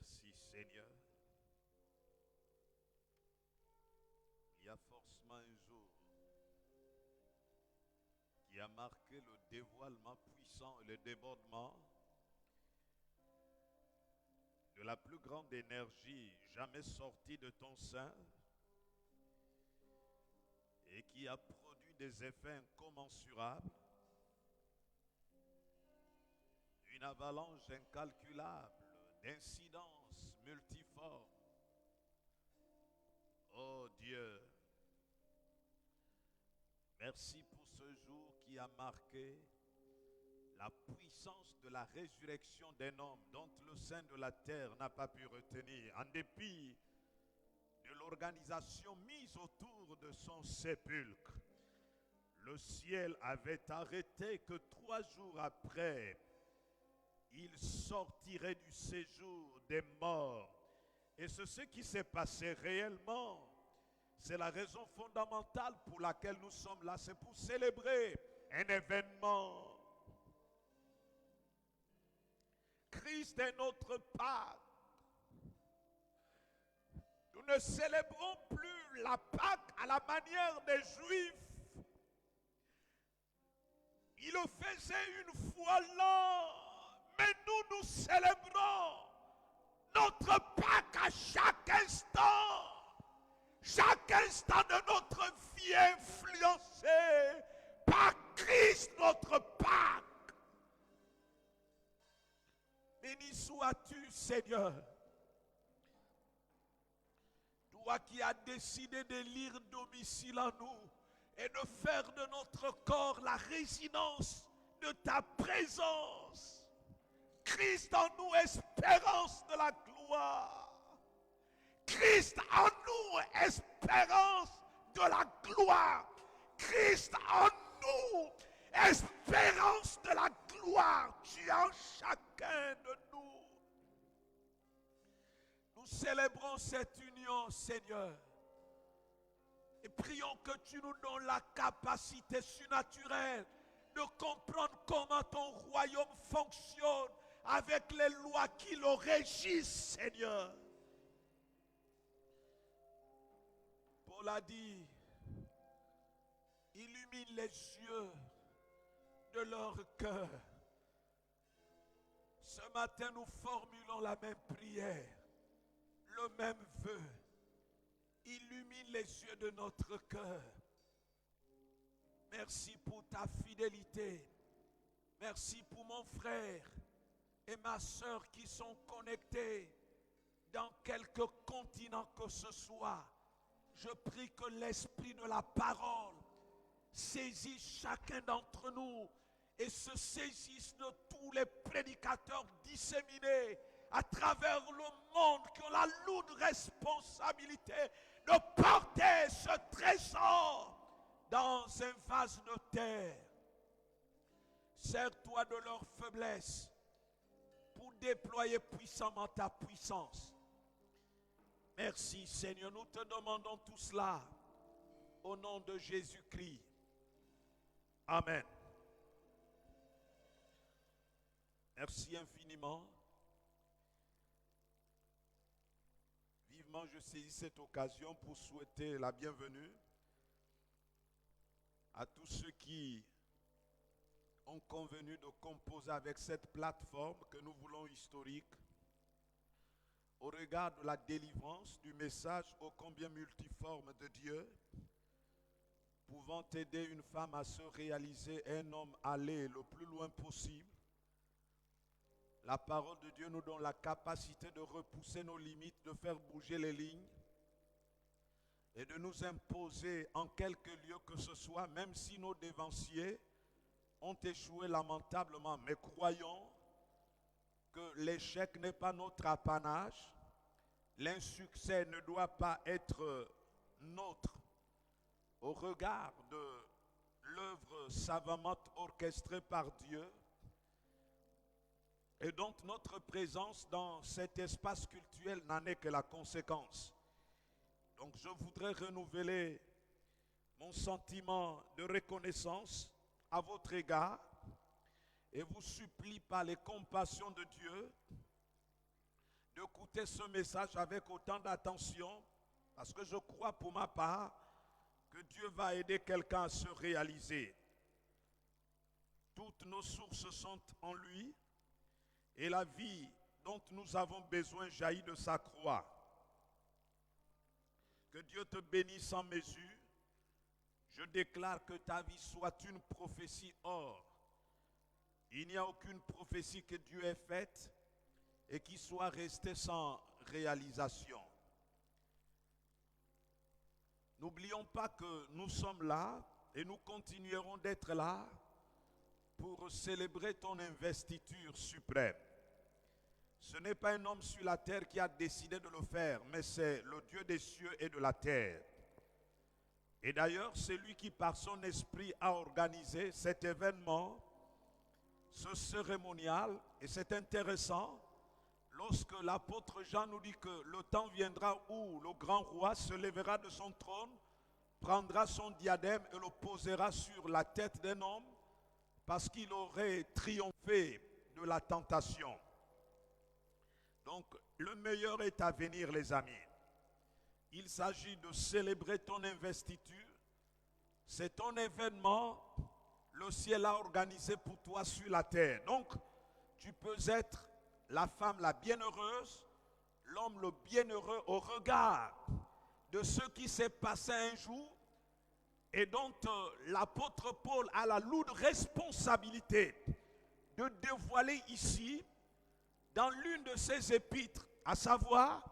Merci Seigneur. Il y a forcément un jour qui a marqué le dévoilement puissant et le débordement de la plus grande énergie jamais sortie de ton sein et qui a produit des effets incommensurables, une avalanche incalculable d'incidences multiformes. Oh Dieu, merci pour ce jour qui a marqué la puissance de la résurrection d'un homme dont le sein de la terre n'a pas pu retenir, en dépit de l'organisation mise autour de son sépulcre. Le ciel avait arrêté que 3 jours après, il sortirait du séjour des morts. Et c'est ce qui s'est passé réellement. C'est la raison fondamentale pour laquelle nous sommes là. C'est pour célébrer un événement. Christ est notre Pâque. Nous ne célébrons plus la Pâque à la manière des Juifs. Ils le faisaient une fois l'an, mais nous célébrons notre Pâque à chaque instant. Chaque instant de notre vie est influencé par Christ, notre Pâque. Béni sois-tu, Seigneur. Toi qui as décidé d'élire domicile en nous et de faire de notre corps la résidence de ta présence. Christ en nous, espérance de la gloire. Christ en nous, espérance de la gloire. Christ en nous, espérance de la gloire. Tu es en chacun de nous. Nous célébrons cette union, Seigneur. Et prions que tu nous donnes la capacité surnaturelle de comprendre comment ton royaume fonctionne avec les lois qui le régissent, Seigneur. Paul a dit, illumine les yeux de leur cœur. Ce matin, nous formulons la même prière, le même vœu. Illumine les yeux de notre cœur. Merci pour ta fidélité. Merci pour mon frère et ma sœur qui sont connectés dans quelque continent que ce soit. Je prie que l'esprit de la parole saisisse chacun d'entre nous et se saisisse de tous les prédicateurs disséminés à travers le monde qui ont la lourde responsabilité de porter ce trésor dans un vase de terre. Sers-toi de leur faiblesse pour déployer puissamment ta puissance. Merci Seigneur, nous te demandons tout cela au nom de Jésus-Christ. Amen. Merci infiniment. Vivement, je saisis cette occasion pour souhaiter la bienvenue à tous ceux qui ont convenu de composer avec cette plateforme que nous voulons historique au regard de la délivrance du message ô combien multiforme de Dieu, pouvant aider une femme à se réaliser, un homme à aller le plus loin possible. La parole de Dieu nous donne la capacité de repousser nos limites, de faire bouger les lignes et de nous imposer en quelque lieu que ce soit, même si nos dévanciers ont échoué lamentablement. Mais croyons que l'échec n'est pas notre apanage, l'insuccès ne doit pas être nôtre au regard de l'œuvre savamment orchestrée par Dieu. Et donc notre présence dans cet espace cultuel n'en est que la conséquence. Donc je voudrais renouveler mon sentiment de reconnaissance à votre égard et vous supplie par les compassions de Dieu d'écouter ce message avec autant d'attention, parce que je crois pour ma part que Dieu va aider quelqu'un à se réaliser. Toutes nos sources sont en lui et la vie dont nous avons besoin jaillit de sa croix. Que Dieu te bénisse sans mesure. Je déclare que ta vie soit une prophétie. Or, il n'y a aucune prophétie que Dieu ait faite et qui soit restée sans réalisation. N'oublions pas que nous sommes là et nous continuerons d'être là pour célébrer ton investiture suprême. Ce n'est pas un homme sur la terre qui a décidé de le faire, mais c'est le Dieu des cieux et de la terre. Et d'ailleurs, c'est lui qui, par son esprit, a organisé cet événement, ce cérémonial. Et c'est intéressant, lorsque l'apôtre Jean nous dit que le temps viendra où le grand roi se lèvera de son trône, prendra son diadème et le posera sur la tête d'un homme, parce qu'il aurait triomphé de la tentation. Donc, le meilleur est à venir, les amis. Il s'agit de célébrer ton investiture. C'est ton événement. Le ciel a organisé pour toi sur la terre. Donc, tu peux être la femme la bienheureuse, l'homme le bienheureux au regard de ce qui s'est passé un jour et dont l'apôtre Paul a la lourde responsabilité de dévoiler ici dans l'une de ses épîtres, à savoir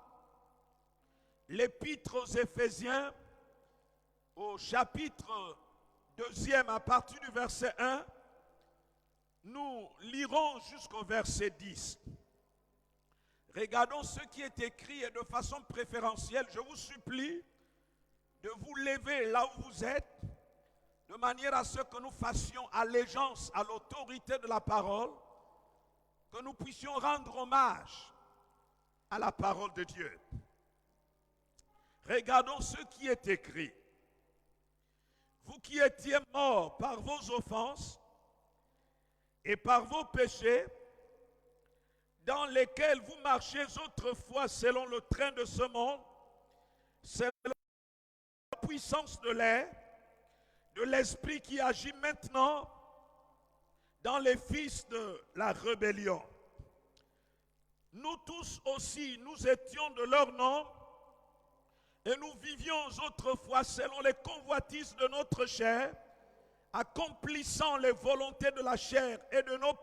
l'épître aux Éphésiens, au chapitre 2 à partir du verset 1, nous lirons jusqu'au verset 10. Regardons ce qui est écrit et de façon préférentielle, je vous supplie de vous lever là où vous êtes, de manière à ce que nous fassions allégeance à l'autorité de la parole, que nous puissions rendre hommage à la parole de Dieu. Regardons ce qui est écrit. Vous qui étiez morts par vos offenses et par vos péchés, dans lesquels vous marchiez autrefois selon le train de ce monde, selon la puissance de l'air, de l'esprit qui agit maintenant dans les fils de la rébellion. Nous tous aussi, nous étions de leur nombre et nous vivions autrefois selon les convoitises de notre chair, accomplissant les volontés de la chair et de nos